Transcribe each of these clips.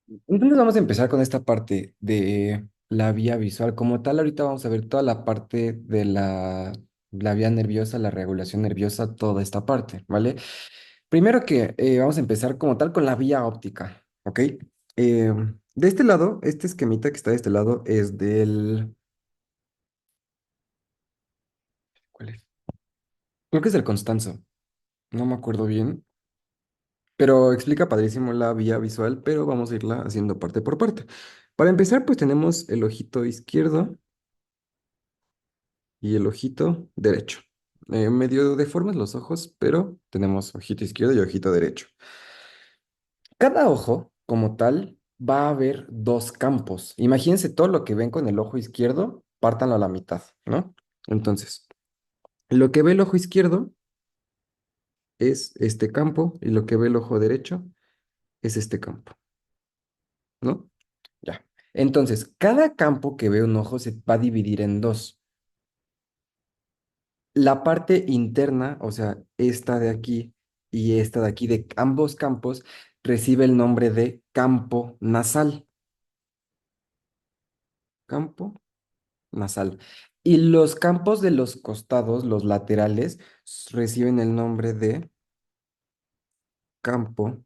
Entonces vamos a empezar con esta parte de la vía visual. Como tal, ahorita vamos a ver toda la parte de la vía nerviosa, la regulación nerviosa, toda esta parte, ¿vale? Primero que vamos a empezar como tal con la vía óptica, ¿ok? De este lado, este esquemita que está de este lado es del... ¿Cuál es? Creo que es del Constanzo, no me acuerdo bien, pero explica padrísimo la vía visual, pero vamos a irla haciendo parte por parte. Para empezar, pues tenemos el ojito izquierdo y el ojito derecho. Medio deformes los ojos, pero tenemos ojito izquierdo y ojito derecho. Cada ojo, como tal, va a haber dos campos. Imagínense todo lo que ven con el ojo izquierdo, pártanlo a la mitad, ¿no? Entonces, lo que ve el ojo izquierdo es este campo y lo que ve el ojo derecho es este campo, ¿no? Ya. Entonces, cada campo que ve un ojo se va a dividir en dos. La parte interna, o sea, esta de aquí y esta de aquí, de ambos campos, recibe el nombre de campo nasal. Campo nasal. Y los campos de los costados, los laterales, reciben el nombre de campo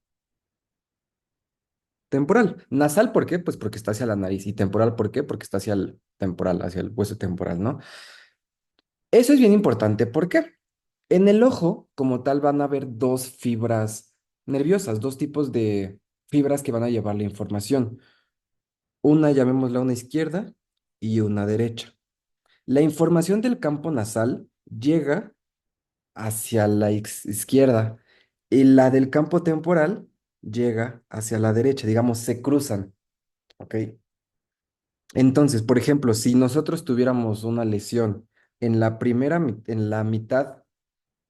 temporal. Nasal, ¿por qué? Pues porque está hacia la nariz. Y temporal, ¿por qué? Porque está hacia el temporal, hacia el hueso temporal, ¿no? Eso es bien importante. ¿Por qué? En el ojo, como tal, van a haber dos fibras nerviosas, dos tipos de fibras que van a llevar la información. Una, llamémosla una izquierda y una derecha. La información del campo nasal llega hacia la izquierda y la del campo temporal llega hacia la derecha, digamos, se cruzan, ¿ok? Entonces, por ejemplo, si nosotros tuviéramos una lesión en la primera, en la mitad,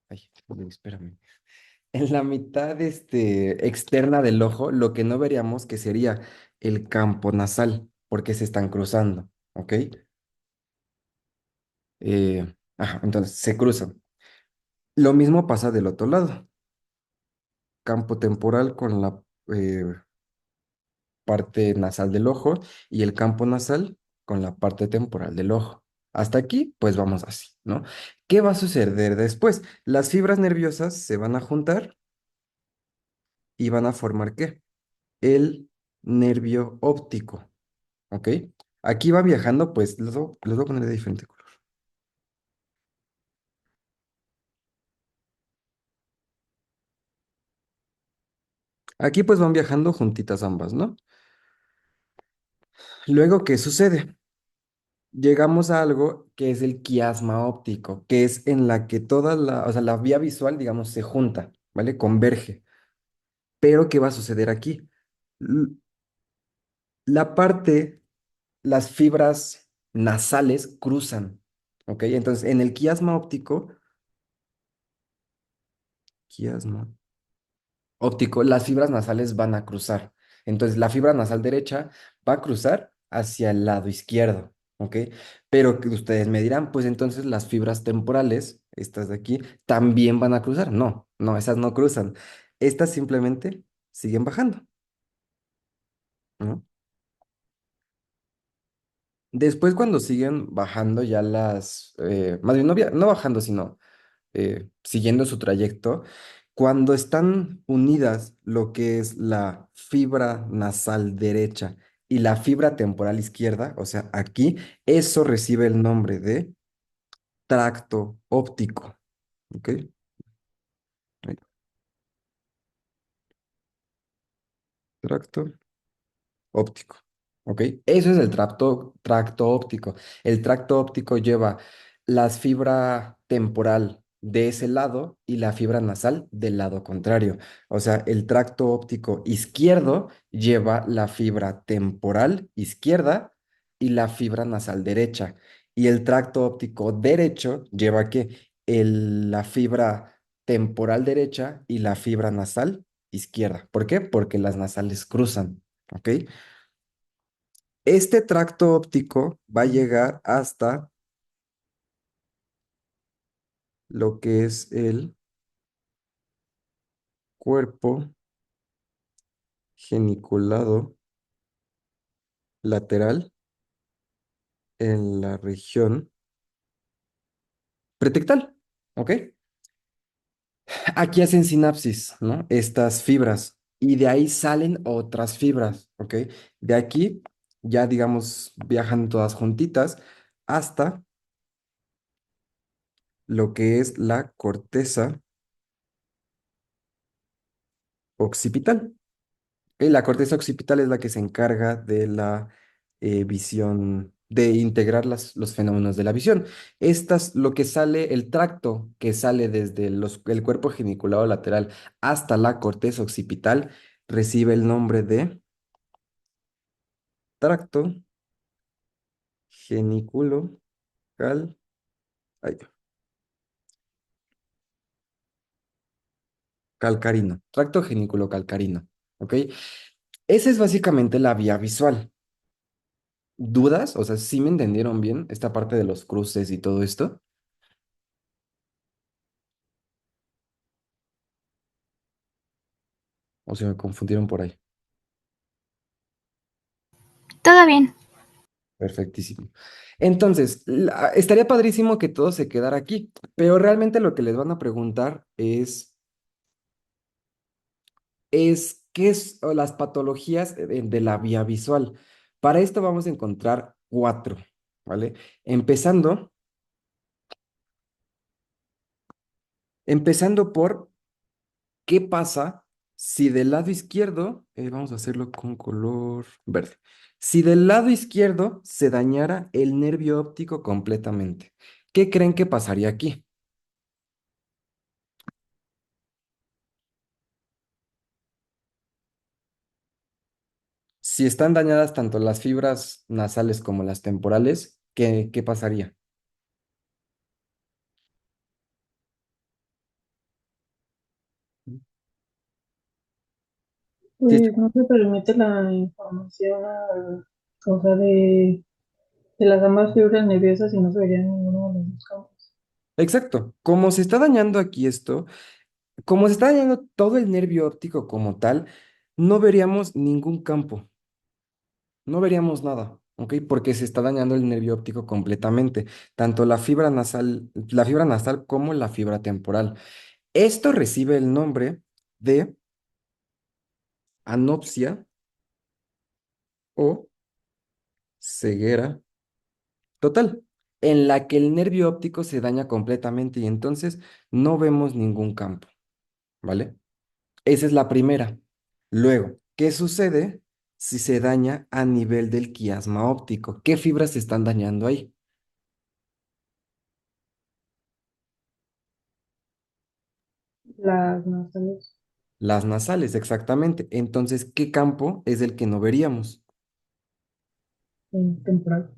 ay, espérame, en la mitad externa del ojo, lo que no veríamos que sería el campo nasal, porque se están cruzando, ¿ok? Entonces se cruzan. Lo mismo pasa del otro lado, campo temporal con la eh, parte nasal del ojo y el campo nasal con la parte temporal del ojo. Hasta aquí, pues vamos así, ¿no? ¿Qué va a suceder después? Las fibras nerviosas se van a juntar y van a formar ¿qué? El nervio óptico, ¿ok? Aquí va viajando, pues los voy a poner de diferente color. Aquí pues van viajando juntitas ambas, ¿no? Luego, ¿qué sucede? Llegamos a algo que es el quiasma óptico, que es en la que toda la, o sea, la vía visual, digamos, se junta, ¿vale? Converge. Pero, ¿qué va a suceder aquí? L- La parte, las fibras nasales cruzan, ¿ok? Entonces, en el quiasma óptico, quiasma óptico, las fibras nasales van a cruzar. Entonces, la fibra nasal derecha va a cruzar hacia el lado izquierdo, ¿ok? Pero que ustedes me dirán, pues entonces las fibras temporales, estas de aquí, también van a cruzar. No, no, esas no cruzan. Estas simplemente siguen bajando, ¿no? Después, cuando siguen bajando ya más bien no, no bajando, sino siguiendo su trayecto, cuando están unidas lo que es la fibra nasal derecha y la fibra temporal izquierda, o sea, aquí, eso recibe el nombre de tracto óptico, ¿ok? Ahí, tracto óptico, ¿ok? Eso es el tracto óptico. El tracto óptico lleva la fibra temporal de ese lado y la fibra nasal del lado contrario. O sea, el tracto óptico izquierdo lleva la fibra temporal izquierda y la fibra nasal derecha. Y el tracto óptico derecho lleva ¿qué? La fibra temporal derecha y la fibra nasal izquierda. ¿Por qué? Porque las nasales cruzan. ¿Ok? Este tracto óptico va a llegar hasta lo que es el cuerpo geniculado lateral en la región pretectal, ¿ok? Aquí hacen sinapsis, ¿no? Estas fibras y de ahí salen otras fibras, ¿ok? De aquí ya, digamos, viajan todas juntitas hasta lo que es la corteza occipital. Y la corteza occipital es la que se encarga de la visión, de integrar los fenómenos de la visión. Estas, lo que sale, el tracto que sale desde el cuerpo geniculado lateral hasta la corteza occipital, recibe el nombre de tracto geniculo ay, calcarino. Tracto geniculo calcarino. ¿Ok? Esa es básicamente la vía visual. ¿Dudas? O sea, ¿sí me entendieron bien esta parte de los cruces y todo esto? ¿O se me confundieron por ahí? Todo bien. Perfectísimo. Entonces, estaría padrísimo que todo se quedara aquí, pero realmente lo que les van a preguntar es qué es o las patologías de la vía visual. Para esto vamos a encontrar cuatro, ¿vale? Empezando, empezando por qué pasa si del lado izquierdo, vamos a hacerlo con color verde, si del lado izquierdo se dañara el nervio óptico completamente. ¿Qué creen que pasaría aquí? Si están dañadas tanto las fibras nasales como las temporales, ¿qué pasaría? Sí, Pues no se permite la información o sea, de las ambas fibras nerviosas y no se vería en ninguno de los dos campos. exacto. Como se está dañando aquí esto, como se está dañando todo el nervio óptico como tal, no veríamos ningún campo, no veríamos nada, ¿ok? Porque se está dañando el nervio óptico completamente, tanto la fibra nasal como la fibra temporal. Esto recibe el nombre de anopsia o ceguera total, en la que el nervio óptico se daña completamente y entonces no vemos ningún campo, ¿vale? Esa es la primera. Luego, ¿qué sucede si se daña a nivel del quiasma óptico? ¿Qué fibras se están dañando ahí? Las nasales Las nasales, exactamente. Entonces, ¿qué campo es el que no veríamos? en temporal.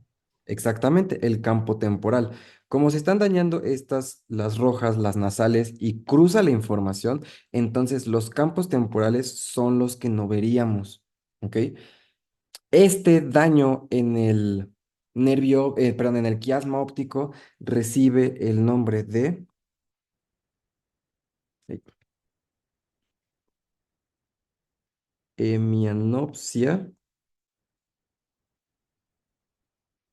Exactamente, el campo temporal. Como se están dañando estas, las rojas, las nasales, y cruza la información, entonces los campos temporales son los que no veríamos. ¿Ok? Este daño en el perdón, en el quiasma óptico recibe el nombre de eh, hemianopsia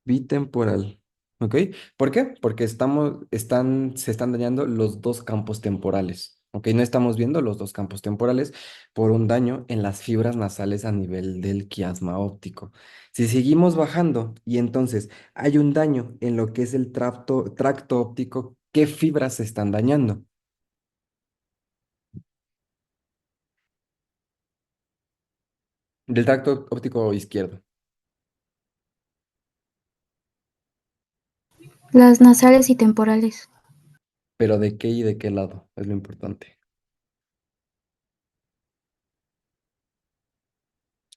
bitemporal. ¿Ok? ¿Por qué? Porque se están dañando los dos campos temporales. ¿Ok? No estamos viendo los dos campos temporales por un daño en las fibras nasales a nivel del quiasma óptico. Si seguimos bajando y entonces hay un daño en lo que es el tracto óptico, ¿qué fibras se están dañando? Del tracto óptico izquierdo. Las nasales y temporales. Pero ¿de qué y de qué lado? Es lo importante.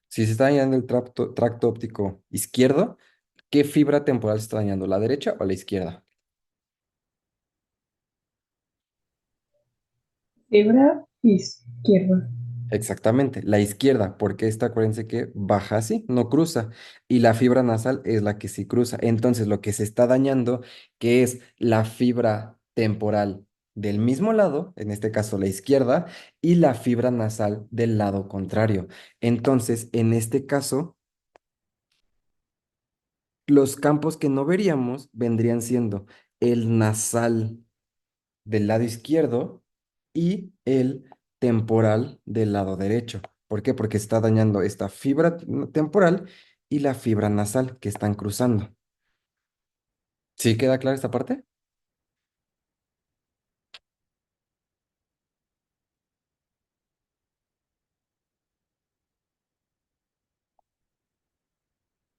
Si se está dañando el tracto óptico izquierdo, ¿qué fibra temporal se está dañando? ¿La derecha o la izquierda? Fibra izquierda. Exactamente, la izquierda, porque esta, acuérdense que baja así, no cruza, y la fibra nasal es la que sí cruza. Entonces, lo que se está dañando, que es la fibra temporal del mismo lado, en este caso la izquierda, y la fibra nasal del lado contrario. Entonces, en este caso, Los campos que no veríamos vendrían siendo el nasal del lado izquierdo y el temporal del lado derecho. ¿Por qué? Porque está dañando esta fibra temporal y la fibra nasal que están cruzando. ¿Sí queda clara esta parte?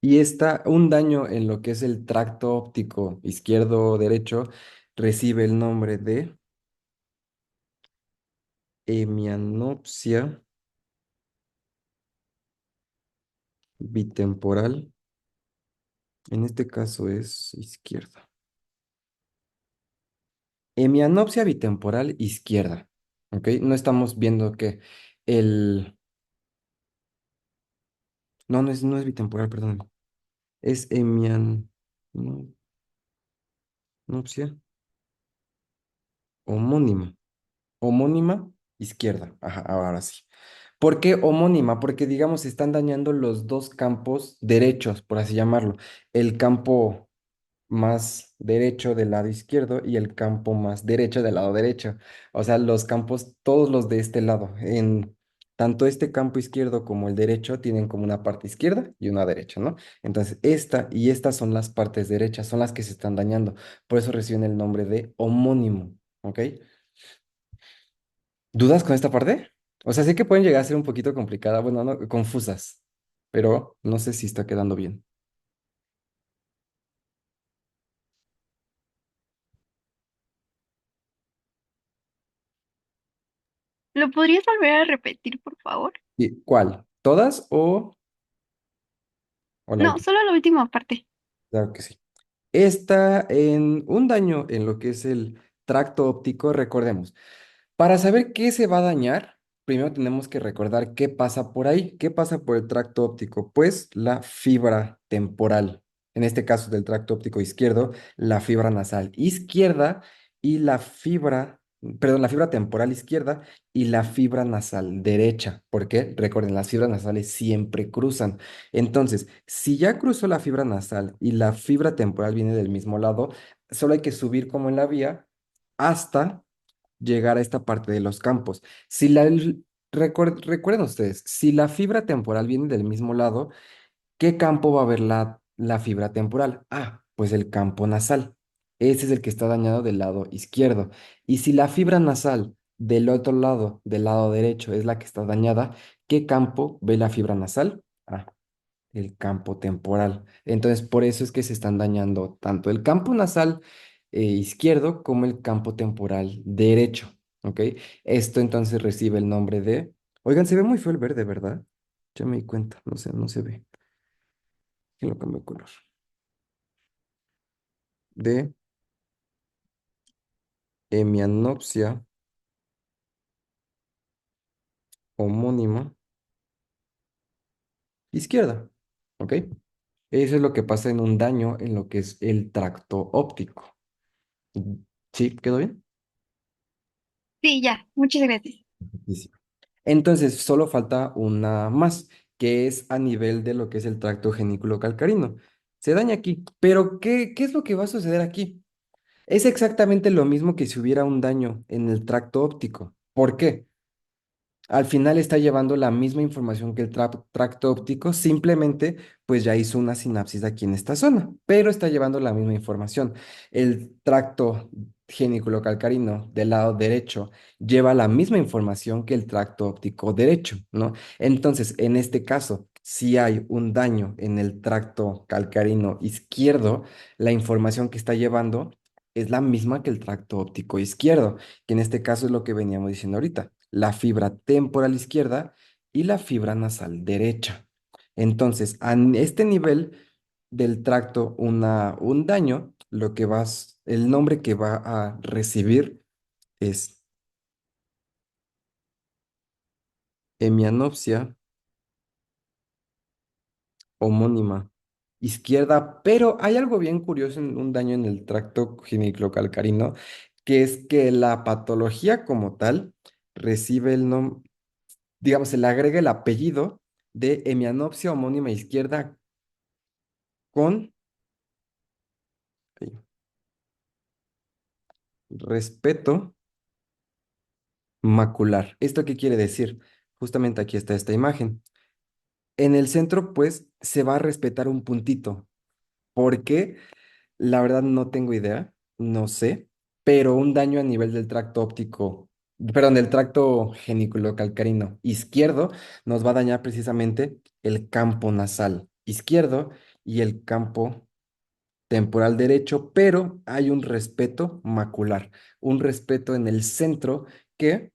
Y está un daño en lo que es el tracto óptico izquierdo o derecho, recibe el nombre de hemianopsia bitemporal. En este caso es izquierda. Hemianopsia bitemporal izquierda. ¿Ok? No estamos viendo que el... No, no es bitemporal, perdón. Es hemianopsia homónima. Homónima izquierda. Ajá, ahora sí. ¿Por qué homónima? Porque, digamos, se están dañando los dos campos derechos, por así llamarlo. El campo más derecho del lado izquierdo y el campo más derecho del lado derecho. O sea, los campos, todos los de este lado, en tanto este campo izquierdo como el derecho, tienen como una parte izquierda y una derecha, ¿no? Entonces, esta y estas son las partes derechas, son las que se están dañando. Por eso reciben el nombre de homónimo, ¿ok? ¿Dudas con esta parte? O sea, sé que pueden llegar a ser un poquito complicada, bueno, no, confusas, pero no sé si está quedando bien. ¿Lo podrías volver a repetir, por favor? ¿Y cuál? ¿Todas o la No, última? solo la última parte. Claro que sí. Está en un daño en lo que es el tracto óptico, recordemos. Para saber qué se va a dañar, primero tenemos que recordar qué pasa por ahí. ¿Qué pasa por el tracto óptico? Pues la fibra temporal. En este caso del tracto óptico izquierdo, la fibra nasal izquierda y la fibra, perdón, la fibra temporal izquierda y la fibra nasal derecha. ¿Por qué? Recuerden, las fibras nasales siempre cruzan. Entonces, si ya cruzó la fibra nasal y la fibra temporal viene del mismo lado, solo hay que subir como en la vía hasta llegar a esta parte de los campos. Si recuerden ustedes, si la fibra temporal viene del mismo lado, ¿qué campo va a haber la fibra temporal? Ah, pues el campo nasal. Ese es el que está dañado del lado izquierdo. Y si la fibra nasal del otro lado, del lado derecho, es la que está dañada, ¿qué campo ve la fibra nasal? Ah, el campo temporal. Entonces, por eso es que se están dañando tanto el campo nasal izquierdo como el campo temporal derecho. ¿Ok? Esto entonces recibe el nombre de... Oigan, se ve muy feo el verde, ¿verdad? Ya me di cuenta, no sé, no se ve. ¿Quién lo cambió de color? De hemianopsia homónima izquierda. ¿Ok? Eso es lo que pasa en un daño en lo que es el tracto óptico. ¿Sí? ¿Quedó bien? Sí, ya, muchas gracias. Sí. Entonces, solo falta una más, que es a nivel de lo que es el tracto geniculocalcarino. Se daña aquí, pero ¿qué es lo que va a suceder aquí? Es exactamente lo mismo que si hubiera un daño en el tracto óptico. ¿Por qué? Al final está llevando la misma información que el tracto óptico, simplemente pues ya hizo una sinapsis aquí en esta zona, pero está llevando la misma información. El tracto geniculocalcarino del lado derecho lleva la misma información que el tracto óptico derecho, ¿no? Entonces, en este caso, si hay un daño en el tracto calcarino izquierdo, la información que está llevando es la misma que el tracto óptico izquierdo, que en este caso es lo que veníamos diciendo ahorita, la fibra temporal izquierda y la fibra nasal derecha. Entonces, a este nivel del tracto, un daño, el nombre que va a recibir es hemianopsia homónima izquierda, pero hay algo bien curioso en un daño en el tracto ginecocalcarino, que es que la patología como tal recibe el nombre, digamos, se le agrega el apellido de hemianopsia homónima izquierda con respeto macular. ¿Esto qué quiere decir? Justamente aquí está esta imagen. En el centro, pues, se va a respetar un puntito. ¿Por qué? La verdad no tengo idea, no sé, pero un daño a nivel del tracto óptico, perdón, del tracto geniculocalcarino izquierdo nos va a dañar precisamente el campo nasal izquierdo y el campo temporal derecho, pero hay un respeto macular, un respeto en el centro que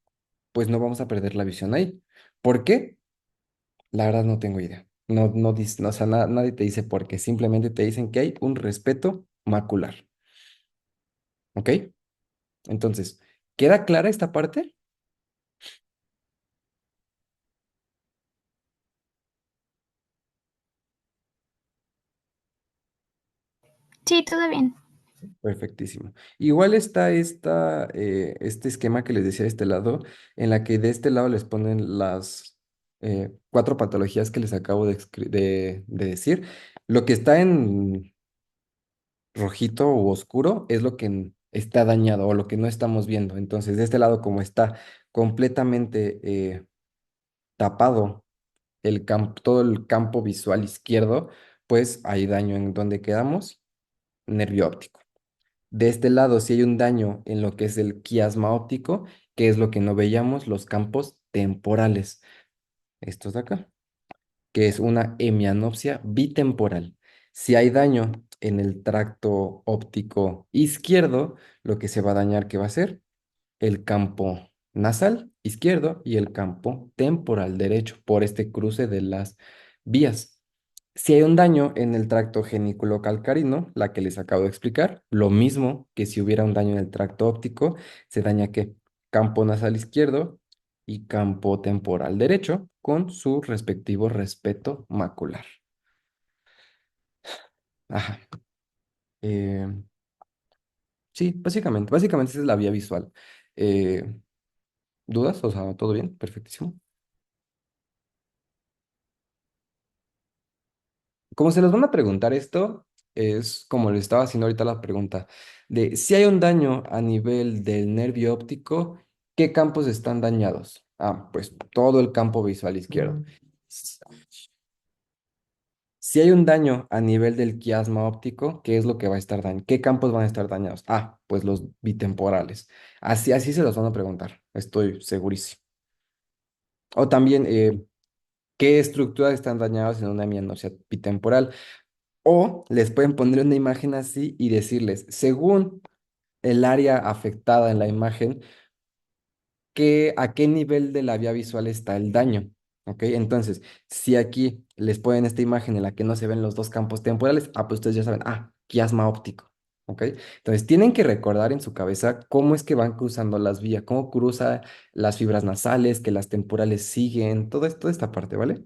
pues no vamos a perder la visión ahí. ¿Por qué? La verdad no tengo idea. No, no, o sea, nadie te dice por qué, simplemente te dicen que hay un respeto macular. ¿Ok? Entonces, ¿queda clara esta parte? Sí, todo bien. Perfectísimo. Igual está este esquema que les decía de este lado, en la que de este lado les ponen las cuatro patologías que les acabo de decir. Lo que está en rojito u oscuro es lo que está dañado o lo que no estamos viendo. Entonces, de este lado, como está completamente tapado todo el campo visual izquierdo, pues hay daño en donde quedamos, nervio óptico. De este lado, si hay un daño en lo que es el quiasma óptico, que es lo que no veíamos, los campos temporales, estos de acá, que es una hemianopsia bitemporal. Si hay daño en el tracto óptico izquierdo, lo que se va a dañar, ¿qué va a ser? El campo nasal izquierdo y el campo temporal derecho por este cruce de las vías. Si hay un daño en el tracto geniculocalcarino, la que les acabo de explicar, lo mismo que si hubiera un daño en el tracto óptico, se daña ¿qué? Campo nasal izquierdo y campo temporal derecho con su respectivo respeto macular. Ajá. eh, sí, básicamente esa es la vía visual. Eh, ¿Dudas? O sea, ¿todo bien? Perfectísimo. Como se les van a preguntar esto, es como le estaba haciendo ahorita la pregunta de si hay un daño a nivel del nervio óptico, ¿qué campos están dañados? Ah, pues todo el campo visual izquierdo. S- Si hay un daño a nivel del quiasma óptico, ¿qué es lo que va a estar dañado? ¿Qué campos van a estar dañados? Ah, pues los bitemporales. Así se los van a preguntar, estoy segurísimo. O también, ¿qué estructuras están dañadas en una mianosis bitemporal? O les pueden poner una imagen así y decirles, según el área afectada en la imagen, a qué nivel de la vía visual está el daño. ¿Ok? Entonces, si aquí les ponen esta imagen en la que no se ven los dos campos temporales, ah, pues ustedes ya saben, quiasma óptico. ¿Ok? Entonces, tienen que recordar en su cabeza cómo es que van cruzando las vías, cómo cruza las fibras nasales, que las temporales siguen, toda esta parte, ¿vale?